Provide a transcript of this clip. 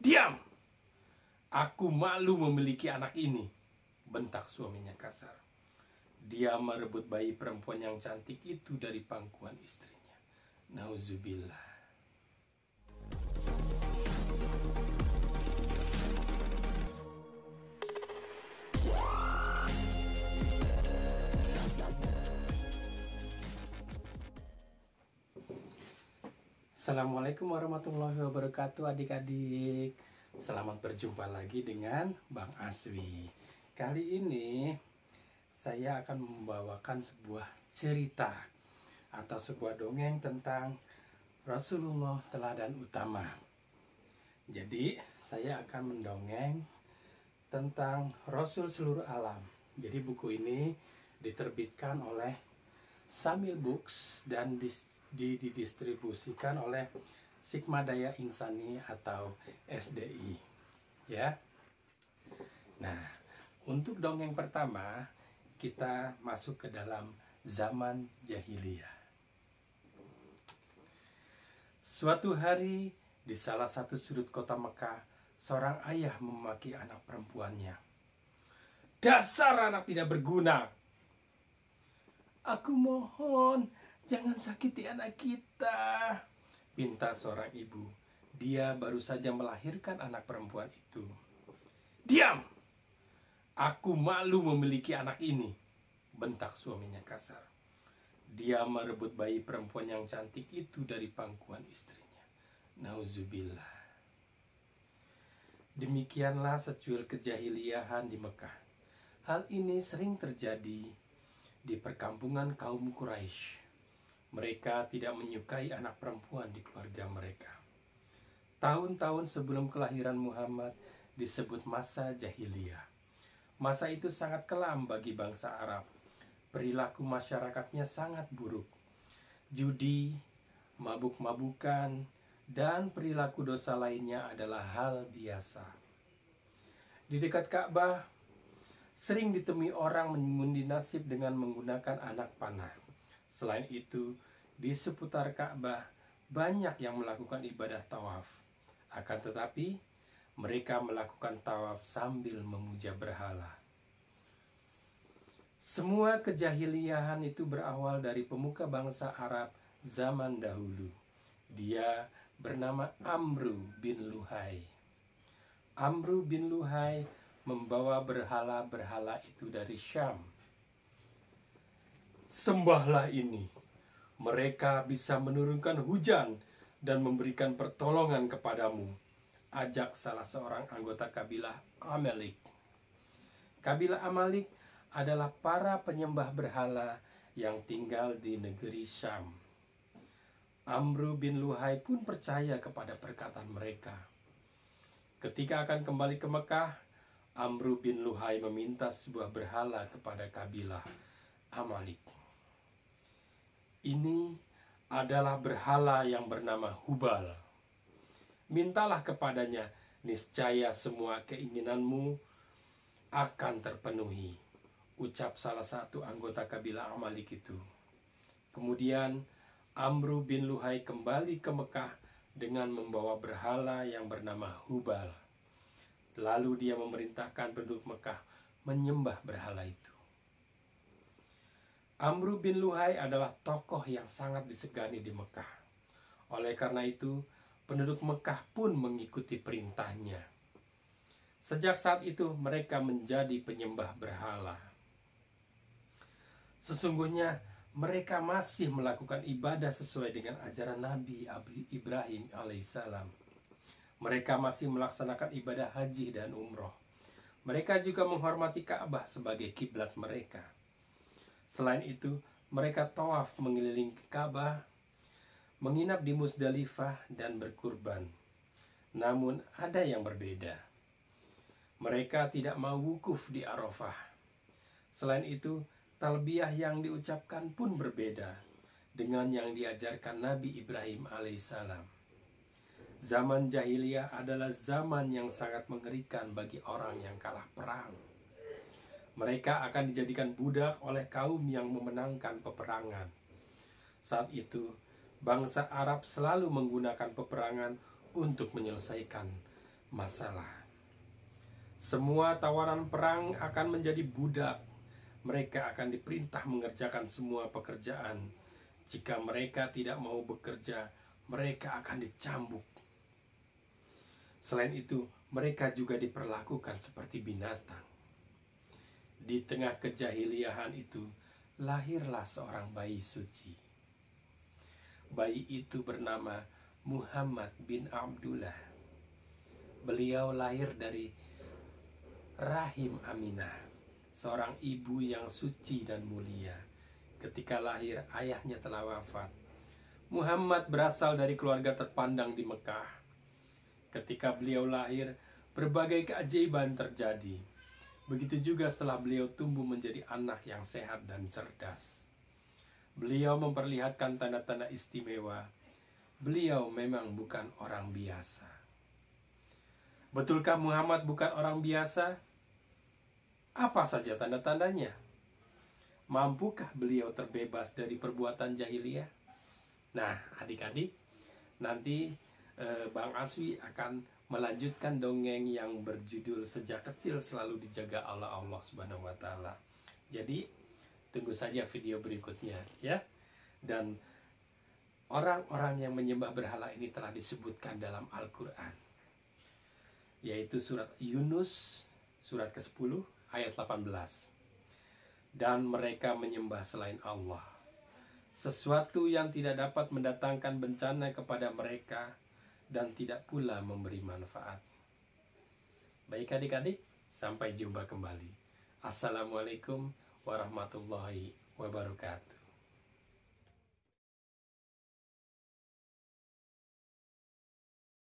Diam! Aku malu memiliki anak ini, bentak suaminya kasar. Dia merebut bayi perempuan yang cantik itu dari pangkuan istrinya. Nauzubillah. Assalamualaikum warahmatullahi wabarakatuh adik-adik. Selamat berjumpa lagi dengan Bang Aswi. Kali ini saya akan membawakan sebuah cerita atau sebuah dongeng tentang Rasulullah teladan utama. Jadi saya akan mendongeng tentang Rasul seluruh alam. Jadi buku ini diterbitkan oleh Samil Books dan didistribusikan oleh Sigma Daya Insani atau SDI, ya. Nah, untuk dongeng pertama kita masuk ke dalam zaman jahiliyah. Suatu hari di salah satu sudut kota Mekah, seorang ayah memaki anak perempuannya. Dasar anak tidak berguna! Aku mohon, jangan sakiti anak kita, pinta seorang ibu. Dia baru saja melahirkan anak perempuan itu. Diam! Aku malu memiliki anak ini, bentak suaminya kasar. Dia merebut bayi perempuan yang cantik itu dari pangkuan istrinya. Nauzubillah. Demikianlah secuil kejahiliahan di Mekah. Hal ini sering terjadi di perkampungan kaum Quraisy. Mereka tidak menyukai anak perempuan di keluarga mereka. Tahun-tahun sebelum kelahiran Muhammad disebut masa jahiliyah. Masa itu sangat kelam bagi bangsa Arab. Perilaku masyarakatnya sangat buruk. Judi, mabuk-mabukan, dan perilaku dosa lainnya adalah hal biasa. Di dekat Ka'bah sering ditemui orang mengundi nasib dengan menggunakan anak panah. Selain itu, di seputar Ka'bah banyak yang melakukan ibadah tawaf. Akan tetapi, mereka melakukan tawaf sambil memuja berhala. Semua kejahiliahan itu berawal dari pemuka bangsa Arab zaman dahulu. Dia bernama Amru bin Luhai. Amru bin Luhai membawa berhala-berhala itu dari Syam. Sembahlah ini, mereka bisa menurunkan hujan dan memberikan pertolongan kepadamu, ajak salah seorang anggota kabilah Amalek. Kabilah Amalek adalah para penyembah berhala yang tinggal di negeri Syam. Amru bin Luhai pun percaya kepada perkataan mereka. Ketika akan kembali ke Mekah, Amru bin Luhai meminta sebuah berhala kepada kabilah Amalek. Ini adalah berhala yang bernama Hubal. Mintalah kepadanya, niscaya semua keinginanmu akan terpenuhi, ucap salah satu anggota kabilah Amalek itu. Kemudian Amru bin Luhai kembali ke Mekah dengan membawa berhala yang bernama Hubal. Lalu dia memerintahkan penduduk Mekah menyembah berhala itu. Amru bin Luhai adalah tokoh yang sangat disegani di Mekah. Oleh karena itu, penduduk Mekah pun mengikuti perintahnya. Sejak saat itu, mereka menjadi penyembah berhala. Sesungguhnya, mereka masih melakukan ibadah sesuai dengan ajaran Nabi Ibrahim alaihissalam. Mereka masih melaksanakan ibadah haji dan umroh. Mereka juga menghormati Ka'bah sebagai kiblat mereka. Selain itu, mereka tawaf mengelilingi Ka'bah, menginap di Musdalifah dan berkurban. Namun ada yang berbeda. Mereka tidak mau wukuf di Arafah. Selain itu, talbiyah yang diucapkan pun berbeda dengan yang diajarkan Nabi Ibrahim alaihissalam. Zaman jahiliyah adalah zaman yang sangat mengerikan bagi orang yang kalah perang. Mereka akan dijadikan budak oleh kaum yang memenangkan peperangan. Saat itu, bangsa Arab selalu menggunakan peperangan untuk menyelesaikan masalah. Semua tawaran perang akan menjadi budak. Mereka akan diperintah mengerjakan semua pekerjaan. Jika mereka tidak mau bekerja, mereka akan dicambuk. Selain itu, mereka juga diperlakukan seperti binatang. Di tengah kejahiliahan itu, lahirlah seorang bayi suci. Bayi itu bernama Muhammad bin Abdullah. Beliau lahir dari rahim Aminah, seorang ibu yang suci dan mulia. Ketika lahir, ayahnya telah wafat. Muhammad berasal dari keluarga terpandang di Mekah. Ketika beliau lahir, berbagai keajaiban terjadi. Begitu juga setelah beliau tumbuh menjadi anak yang sehat dan cerdas. Beliau memperlihatkan tanda-tanda istimewa. Beliau memang bukan orang biasa. Betulkah Muhammad bukan orang biasa? Apa saja tanda-tandanya? Mampukah beliau terbebas dari perbuatan jahiliyah? Nah, adik-adik, nanti Bang Aswi akan melanjutkan dongeng yang berjudul Sejak Kecil Selalu Dijaga Allah Subhanahu wa Ta'ala. Jadi, tunggu saja video berikutnya ya. Dan orang-orang yang menyembah berhala ini telah disebutkan dalam Al-Quran, yaitu surat Yunus, surat ke-10 ayat 18. Dan mereka menyembah selain Allah, sesuatu yang tidak dapat mendatangkan bencana kepada mereka dan tidak pula memberi manfaat. Baik adik-adik, sampai jumpa kembali. Assalamualaikum warahmatullahi wabarakatuh.